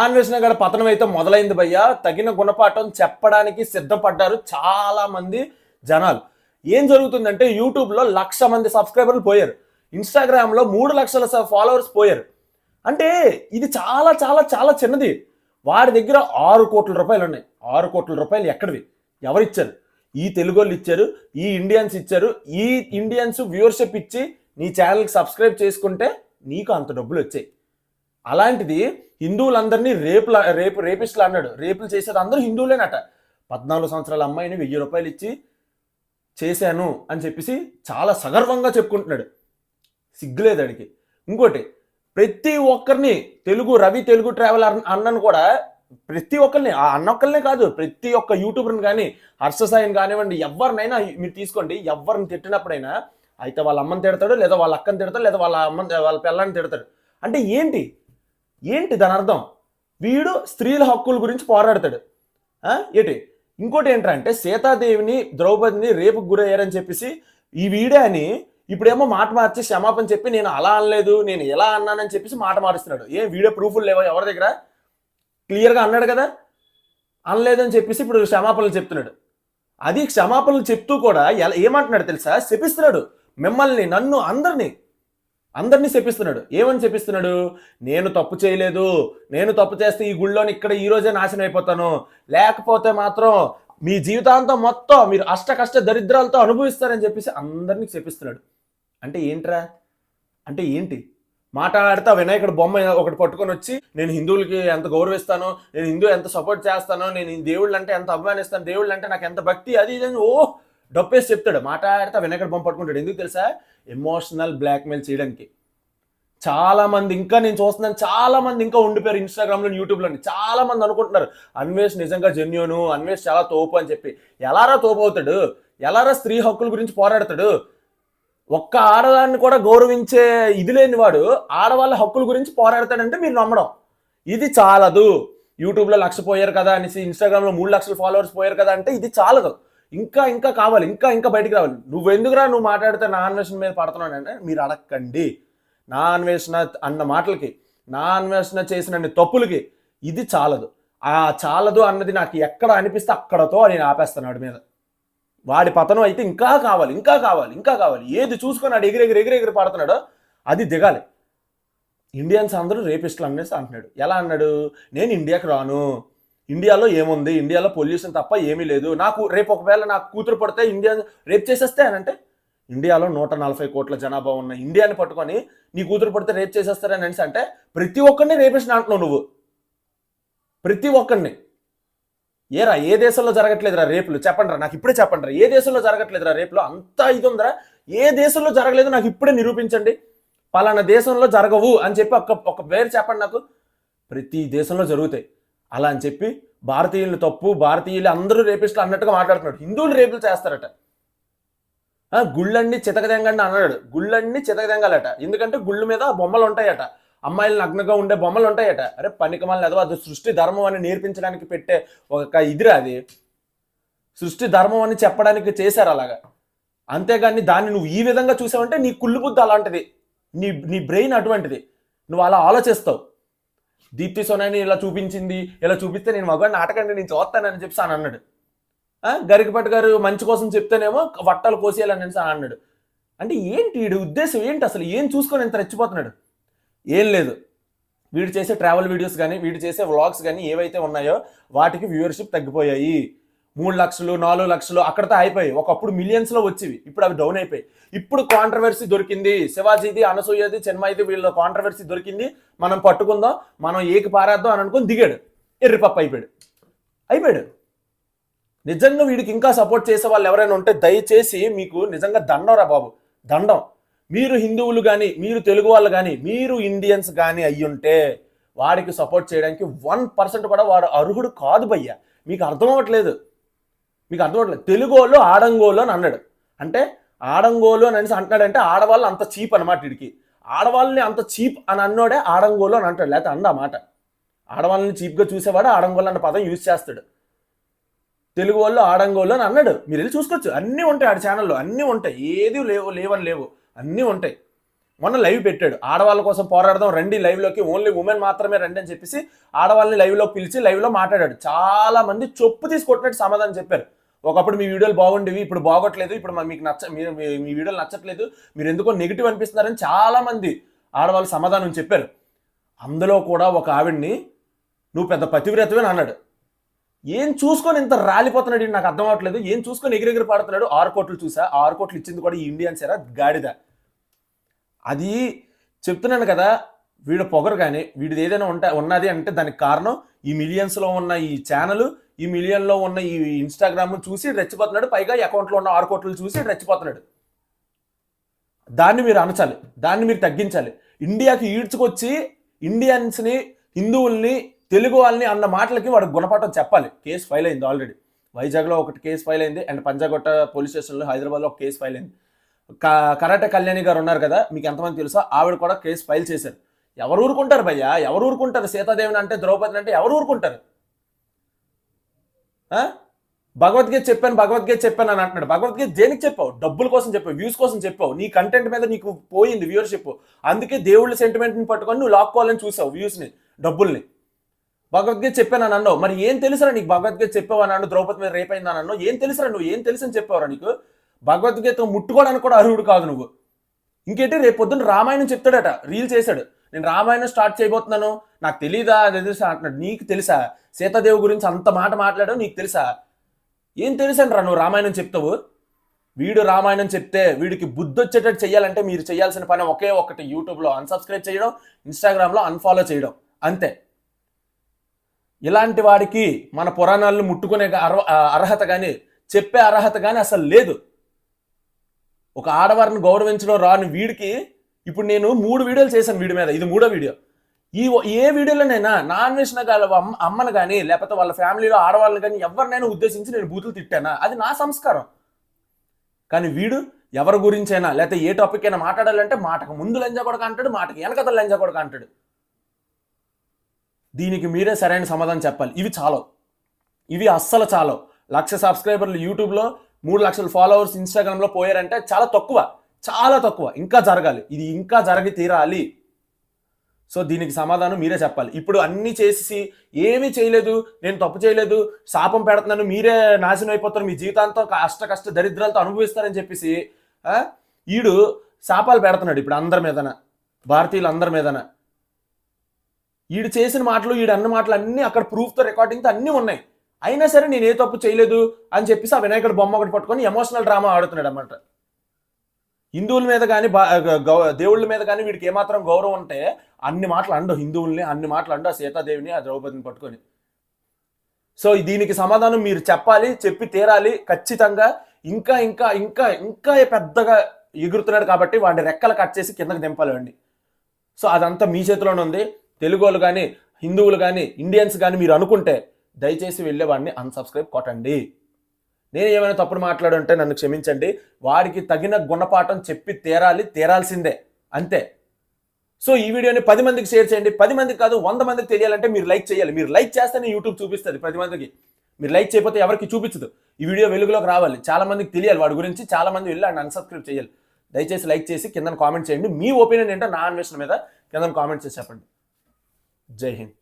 అన్వేషణ గారి పతనం అయితే మొదలైంది భయ్య. తగిన గుణపాఠం చెప్పడానికి సిద్ధపడ్డారు చాలా మంది జనాలు. ఏం జరుగుతుందంటే యూట్యూబ్లో 1,00,000 మంది సబ్స్క్రైబర్లు పోయారు, ఇన్స్టాగ్రామ్లో 3,00,000 ఫాలోవర్స్ పోయారు. అంటే ఇది చాలా చాలా చాలా చిన్నది. వాడి దగ్గర 6 కోట్ల రూపాయలు ఉన్నాయి. 6 కోట్ల రూపాయలు ఎక్కడివి? ఎవరిచ్చారు? ఈ తెలుగు వాళ్ళు ఇచ్చారు, ఈ ఇండియన్స్ ఇచ్చారు. ఈ ఇండియన్స్ వ్యూవర్షిప్ ఇచ్చి నీ ఛానల్కి సబ్స్క్రైబ్ చేసుకుంటే నీకు అంత డబ్బులు వచ్చాయి. అలాంటిది హిందువులందరినీ రేపిస్టులు అన్నాడు. రేపులు చేసేది అందరూ హిందువులేనట. 14 సంవత్సరాల అమ్మాయిని 1000 రూపాయలు ఇచ్చి చేశాను అని చెప్పేసి చాలా సగర్వంగా చెప్పుకుంటున్నాడు. సిగ్గులేదు అడిగి. ఇంకోటి, ప్రతి ఒక్కరిని రవి తెలుగు ట్రావెలర్ అన్నను కూడా ప్రతి ఒక్కరిని, ఆ అన్నొక్కరినే కాదు, ప్రతి ఒక్క యూట్యూబర్ని కానీ, హర్షసాయిని కానివ్వండి, ఎవరినైనా మీరు తీసుకోండి, ఎవరిని తిట్టినప్పుడైనా అయితే వాళ్ళ అమ్మని తిడతాడు, లేదా వాళ్ళ అక్కని తిడతాడు, లేదా వాళ్ళ పిల్లని తిడతాడు. అంటే ఏంటి దాని అర్థం? వీడు స్త్రీల హక్కుల గురించి పోరాడతాడు. ఏంటి? ఇంకోటి ఏంటంటే సీతాదేవిని ద్రౌపదిని రేపుకు గురయ్యారని చెప్పేసి ఈ వీడే అని ఇప్పుడేమో మాట మార్చి క్షమాపణ చెప్పి నేను అలా అనలేదు, నేను ఎలా అన్నానని చెప్పేసి మాట మారుస్తున్నాడు. వీడియో ప్రూఫ్లు లేవా ఎవరి దగ్గర? క్లియర్గా అన్నాడు కదా, అనలేదని చెప్పేసి ఇప్పుడు క్షమాపణలు చెప్తున్నాడు. అది క్షమాపణలు చెప్తూ కూడా ఏమంటున్నాడు తెలుసా? శపిస్తున్నాడు మిమ్మల్ని, నన్ను, అందరినీ శపిస్తున్నాడు. ఏమని శపిస్తున్నాడు? నేను తప్పు చేయలేదు, నేను తప్పు చేస్తే ఈ గుళ్ళోని ఇక్కడ ఈ రోజే నాశనం అయిపోతాను, లేకపోతే మాత్రం మీ జీవితాంతం మొత్తం మీరు అష్ట దరిద్రాలతో అనుభవిస్తారని చెప్పేసి అందరినీ శపిస్తున్నాడు. అంటే ఏంట్రా? అంటే ఏంటి? మాట్లాడితే వినాయకుడు బొమ్మ ఒకటి పట్టుకొని వచ్చి నేను హిందువులకి ఎంత గౌరవిస్తానో, నేను హిందూ ఎంత సపోర్ట్ చేస్తానో, నేను దేవుళ్ళు అంటే ఎంత అభిమానిస్తాను, దేవుళ్ళు అంటే నాకు ఎంత భక్తి, అది ఇది డప్పేసి చెప్తాడు. మాట్లాడితే వినాయకుడు బొమ్మ పట్టుకుంటాడు. ఎందుకు తెలుసా? ఎమోషనల్ బ్లాక్మెయిల్ చేయడానికి. చాలా మంది ఇంకా నేను చూస్తున్నాను, చాలా మంది ఇంకా ఉండిపోయారు ఇన్స్టాగ్రామ్లో, యూట్యూబ్లో. చాలా మంది అనుకుంటున్నారు అన్వేష్ నిజంగా జెన్యూను, అన్వేష్ చాలా తోపు అని చెప్పి. ఎలారా తోపు అవుతాడు? ఎలారా స్త్రీ హక్కుల గురించి పోరాడతాడు? ఒక్క ఆడదాన్ని కూడా గౌరవించే ఇది లేని వాడు ఆడవాళ్ళ హక్కుల గురించి పోరాడతాడంటే మీరు నమ్మడం. ఇది చాలదు. యూట్యూబ్లో 1,00,000 పోయారు కదా అనేసి, ఇన్స్టాగ్రామ్లో 3,00,000 ఫాలోవర్స్ పోయారు కదా అంటే ఇది చాలదు. ఇంకా కావాలి, ఇంకా బయటికి రావాలి. నువ్వెందుకురా నువ్వు మాట్లాడితే నా అన్వేషణ మీద పడుతున్నాడు అంటే మీరు అడగండి. నా అన్వేషణ అన్న మాటలకి, నా అన్వేషణ చేసిన తప్పులకి ఇది చాలదు. ఆ చాలదు అన్నది నాకు ఎక్కడ అనిపిస్తే అక్కడతో నేను ఆపేస్తాను మీద. వాడి పతనం అయితే ఇంకా కావాలి. ఏది చూసుకొని వాడు ఎగిరెగిరి పడుతున్నాడో అది దిగాలి. ఇండియన్స్ అందరూ రేపిస్టులు అనేసి అంటున్నాడు. ఎలా అన్నాడు? నేను ఇండియాకి రాను, ఇండియాలో ఏముంది, ఇండియాలో పొల్యూషన్ తప్ప ఏమీ లేదు, నాకు రేపు ఒకవేళ నాకు కూతురు పడితే ఇండియా రేప్ చేసేస్తే అని అంటే, ఇండియాలో 140 కోట్ల జనాభా ఉన్న ఇండియాని పట్టుకొని నీ కూతురు పడితే రేప్ చేసేస్తారని అనేసి అంటే ప్రతి ఒక్కరిని రేపిస్ట్ అంటున్నావు నువ్వు. ప్రతి ఒక్కరిని. ఏ దేశంలో జరగట్లేదురా రేపులు? చెప్పండి, నాకు ఇప్పుడే చెప్పండి. ఏ దేశంలో జరగట్లేదురా రేపులు? అంతా ఇది ఉందరా? ఏ దేశంలో జరగలేదు నాకు ఇప్పుడే నిరూపించండి. పలానా దేశంలో జరగవు అని చెప్పి ఒక పేరు చెప్పండి నాకు. ప్రతి దేశంలో జరుగుతాయి అలా అని చెప్పి భారతీయులు తప్పు, భారతీయులు అందరూ రేపిస్టులు అన్నట్టుగా మాట్లాడుతున్నాడు. హిందువులు రేపులు చేస్తారట. గుళ్ళన్నీ చితకదెంగండి అన్నాడు. గుళ్ళన్నీ చితకదెంగాలట. ఎందుకంటే గుళ్ళు మీద బొమ్మలు ఉంటాయట, అమ్మాయిలు నగ్నగా ఉండే బొమ్మలు ఉంటాయట. అరే పనికిమాలిన ఎదవ, అది సృష్టి ధర్మం అని నేర్పించడానికి పెట్టే ఒక ఇదిరా అది. సృష్టి ధర్మం అని చెప్పడానికి చేశారు అలాగా. అంతేగాని దాన్ని నువ్వు ఈ విధంగా చూసావంటే నీ కుళ్ళు బుద్ధి అలాంటిది, నీ బ్రెయిన్ అటువంటిది, నువ్వు అలా ఆలోచిస్తావు. దీప్తి సోనాని ఇలా చూపించింది, ఇలా చూపిస్తే నేను మగవాడిని నాటకండి నేను చూస్తానని చెప్పి అని అన్నాడు. గరికపాటి గారు మంచి కోసం చెప్తేనేమో వట్టాలు కోసేయాలని అన్నాడు. అంటే ఏంటి వీడి ఉద్దేశం ఏంటి? అసలు ఏం చూసుకొని ఎంత రెచ్చిపోతున్నాడు? ఏం లేదు, వీడు చేసే ట్రావెల్ వీడియోస్ కానీ, వీడు చేసే వ్లాగ్స్ కానీ ఏవైతే ఉన్నాయో వాటికి వ్యూవర్షిప్ తగ్గిపోయాయి. 3 లక్షలు 4 లక్షలు అక్కడితో అయిపోయాయి. ఒకప్పుడు మిలియన్స్లో వచ్చేవి, ఇప్పుడు అవి డౌన్ అయిపోయాయి. ఇప్పుడు కాంట్రవర్సీ దొరికింది, శివాజీది, అనసూయది, చెన్మయిది, వీళ్ళ కాంట్రవర్సీ దొరికింది, మనం పట్టుకుందాం, మనం ఏకి పారేద్దాం అని అనుకుని దిగాడు. ఎర్రిపప్పు అయిపోయాడు. నిజంగా వీడికి ఇంకా సపోర్ట్ చేసే వాళ్ళు ఎవరైనా ఉంటే దయచేసి మీకు నిజంగా దండం రా బాబు, దండం. మీరు హిందువులు కానీ, మీరు తెలుగు వాళ్ళు కానీ, మీరు ఇండియన్స్ కానీ అయ్యుంటే వాడికి సపోర్ట్ చేయడానికి 1% కూడా వాడు అర్హుడు కాదు భయ్య. మీకు అర్థం అవ్వట్లేదు. తెలుగు వాళ్ళు ఆడంగోలు అని అన్నాడు. అంటే ఆడంగోలు అని అంటున్నాడంటే ఆడవాళ్ళు అంత చీప్ అనమాట. వీడికి ఆడవాళ్ళని అంత చీప్ అని అన్నోడే ఆడంగోలు అని అంటాడు. లేకపోతే అంద మాట. ఆడవాళ్ళని చీప్గా చూసేవాడు ఆడంగోలు అన్న పదం యూజ్ చేస్తాడు. తెలుగు వాళ్ళు ఆడంగోలు అని అన్నాడు. మీరు వెళ్ళి చూసుకోవచ్చు, అన్నీ ఉంటాయి ఆడి ఛానల్లో, అన్నీ ఉంటాయి. ఏది లేవని లేవు, అన్నీ ఉంటాయి. మొన్న లైవ్ పెట్టాడు, ఆడవాళ్ళ కోసం పోరాడదాం రండి లైవ్లోకి, ఓన్లీ ఉమెన్ మాత్రమే రండి అని చెప్పేసి ఆడవాళ్ళని లైవ్లోకి పిలిచి లైవ్లో మాట్లాడాడు. చాలా మంది చొప్పు తీసుకొట్టినట్టు సమాధానం చెప్పారు. ఒకప్పుడు మీ వీడియోలు బాగుండేవి, ఇప్పుడు బాగోట్లేదు, ఇప్పుడు మీకు మీ వీడియోలు నచ్చట్లేదు, మీరు ఎందుకో నెగిటివ్ అనిపిస్తున్నారని చాలా మంది ఆడవాళ్ళు సమాధానం చెప్పారు. అందులో కూడా ఒక ఆవిడ్ని నువ్వు పెద్ద పతివ్రతవే అన్నాడు. ఏం చూసుకొని ఇంత రాలిపోతున్నాడు నాకు అర్థం అవ్వట్లేదు. ఏం చూసుకొని ఎగిరెగిరి పాడుతున్నాడు. 6 కోట్లు చూసా, 6 కోట్లు ఇచ్చింది కూడా ఈ ఇండియన్స్ ఎరా గాడిద. అది చెప్తున్నాను కదా, వీడు పొగరు కానీ వీడిది ఏదైనా ఉన్నది అంటే దానికి కారణం ఈ మిలియన్స్లో ఉన్న ఈ ఛానల్, ఈ మిలియన్లో ఉన్న ఈ ఇన్స్టాగ్రామ్ చూసి రెచ్చిపోతున్నాడు. పైగా అకౌంట్లో ఉన్న 6 కోట్లు చూసి రెచ్చిపోతున్నాడు. దాన్ని మీరు అనచాలి, దాన్ని మీరు తగ్గించాలి. ఇండియాకి ఈడ్చుకొచ్చి ఇండియన్స్ని, హిందువుల్ని, తెలుగు వాళ్ళని అన్న మాటలకి వాడు గుణపాఠం చెప్పాలి. కేసు ఫైల్ అయింది ఆల్రెడీ. వైజాగ్లో ఒకటి కేసు ఫైల్ అయింది, అండ్ పంజాగుట్ట పోలీస్ స్టేషన్లో హైదరాబాద్లో ఒక కేసు ఫైల్ అయింది. కరాటే కళ్యాణి గారు ఉన్నారు కదా, మీకు ఎంతమంది తెలుసా, ఆవిడ కూడా కేసు ఫైల్ చేశారు. ఎవరు ఊరుకుంటారు భయ్యా, ఎవరు ఊరుకుంటారు? సీతాదేవిని అంటే, ద్రౌపదిని అంటే ఎవరు ఊరుకుంటారు? భగవద్గీత చెప్పాను అని అంటున్నాడు. భగవద్గీత దేనికి చెప్పావు? డబ్బుల కోసం చెప్పావు, వ్యూస్ కోసం చెప్పావు. నీ కంటెంట్ మీద నీకు పోయింది వ్యూవర్షిప్, అందుకే దేవుళ్ళ సెంటిమెంట్ని పట్టుకొని నువ్వు లాక్కోవాలని చూసావు వ్యూస్ని, డబ్బుల్ని. భగవద్గీత చెప్పాను అని అన్నావు, మరి ఏం తెలుసురా నీకు? భగవద్గీత చెప్పావు అని అన్నాడు, ద్రౌపది మీద రేప్ అయిందని అన్నావు, ఏం తెలుసురా? నువ్వు ఏం తెలుసు అని చెప్పావురా? నీకు భగవద్గీత ముట్టుకోవడానికి కూడా అర్హుడు కాదు నువ్వు. ఇంకేంటి, రేపు పొద్దున్న రామాయణం చెప్తాడట, రీల్ చేశాడు, నేను రామాయణం స్టార్ట్ చేయబోతున్నాను, నాకు తెలీదా అది తెలుసా అంటున్నాడు. నీకు తెలుసా? సీతాదేవి గురించి అంత మాట మాట్లాడావు, నీకు తెలుసా? ఏం తెలుసంటారా నువ్వు రామాయణం చెప్తావు? వీడు రామాయణం చెప్తే వీడికి బుద్ధి వచ్చేటట్టు చెయ్యాలంటే మీరు చేయాల్సిన పని ఒకే ఒకటి, యూట్యూబ్లో అన్సబ్స్క్రైబ్ చేయడం, ఇన్స్టాగ్రామ్లో అన్ఫాలో చేయడం, అంతే. ఇలాంటి వాడికి మన పురాణాలను ముట్టుకునే అర్హత కానీ, చెప్పే అర్హత కానీ అసలు లేదు. ఒక ఆడవారిని గౌరవించడం రాని వీడికి ఇప్పుడు నేను 3 వీడియోలు చేశాను వీడి మీద, ఇది 3వ వీడియో. ఏ వీడియోలోనైనా నాన్ వెజ్ అమ్మను కానీ, లేకపోతే వాళ్ళ ఫ్యామిలీలో ఆడవాళ్ళని కానీ ఎవరినైనా ఉద్దేశించి నేను బూతులు తిట్టానా? అది నా సంస్కారం. కానీ వీడు ఎవరి గురించైనా లేకపోతే ఏ టాపిక్ అయినా మాట్లాడాలంటే మాటకు ముందు లంజా కొడక అంటాడు, మాటకు వెనకతలు లంజా కొడక అంటాడు. దీనికి మీరే సరైన సమాధానం చెప్పాలి. ఇవి చాలు, ఇవి అస్సలు చాలు. 1,00,000 సబ్స్క్రైబర్లు యూట్యూబ్లో, 3 లక్షల ఫాలోవర్స్ ఇన్స్టాగ్రామ్లో పోయారంటే చాలా తక్కువ, చాలా తక్కువ. ఇంకా జరగాలి, ఇది ఇంకా జరిగి తీరాలి. సో దీనికి సమాధానం మీరే చెప్పాలి. ఇప్పుడు అన్నీ చేసి ఏమీ చేయలేదు, నేను తప్పు చేయలేదు, శాపం పెడుతున్నాను, మీరే నాశనం అయిపోతారు, మీ జీవితాంతం కష్ట దరిద్రాలతో అనుభవిస్తారని చెప్పేసి ఈడు శాపాలు పెడుతున్నాడు ఇప్పుడు అందరి మీదన, భారతీయులందరి మీదన. ఈడు చేసిన మాటలు, ఈడు అన్న మాటలు అన్నీ అక్కడ ప్రూఫ్తో, రికార్డింగ్తో అన్నీ ఉన్నాయి. అయినా సరే నేను ఏ తప్పు చేయలేదు అని చెప్పేసి ఆ వినాయకుడు బొమ్మ ఒకటి పట్టుకొని ఎమోషనల్ డ్రామా ఆడుతున్నాడు అన్నమాట. హిందువుల మీద కానీ, దేవుళ్ళ మీద కానీ వీడికి ఏమాత్రం గౌరవం ఉంటే అన్ని మాటలు అండు, హిందువుల్ని అన్ని మాటలు అండు, ఆ సీతాదేవిని, ఆ ద్రౌపదిని పట్టుకొని. సో దీనికి సమాధానం మీరు చెప్పాలి, చెప్పి తీరాలి ఖచ్చితంగా. ఇంకా ఇంకా ఇంకా ఇంకా పెద్దగా ఎగురుతున్నాడు కాబట్టి వాడిని రెక్కలు కట్ చేసి కిందకి దింపాలండి. సో అదంతా మీ చేతిలోనే ఉంది. తెలుగు వాళ్ళు కానీ, హిందువులు కానీ, ఇండియన్స్ కానీ మీరు అనుకుంటే దయచేసి వెళ్ళే వాడిని అన్సబ్స్క్రైబ్ కొట్టండి. నేను ఏమైనా తప్పుడు మాట్లాడుంటే నన్ను క్షమించండి. వాడికి తగిన గుణపాఠం చెప్పి తీరాల్సిందే, అంతే. సో ఈ వీడియోని 10 మందికి షేర్ చేయండి. 10 మందికి కాదు, 100 మందికి తెలియాలంటే మీరు లైక్ చేయాలి. మీరు లైక్ చేస్తేనే యూట్యూబ్ చూపిస్తుంది 10 మందికి. మీరు లైక్ చేయకపోతే ఎవరికి చూపించదు. ఈ వీడియో వెలుగులోకి రావాలి, చాలా మందికి తెలియాలి వాడి గురించి, చాలా మంది వెళ్ళి ఆయన అన్సబ్స్క్రైబ్ చేయాలి. దయచేసి లైక్ చేసి కింద కామెంట్ చేయండి. మీ ఒపీనియన్ ఏంటో నా అన్వేషణ మీద కింద కామెంట్ చేసి చెప్పండి. జై హింద్.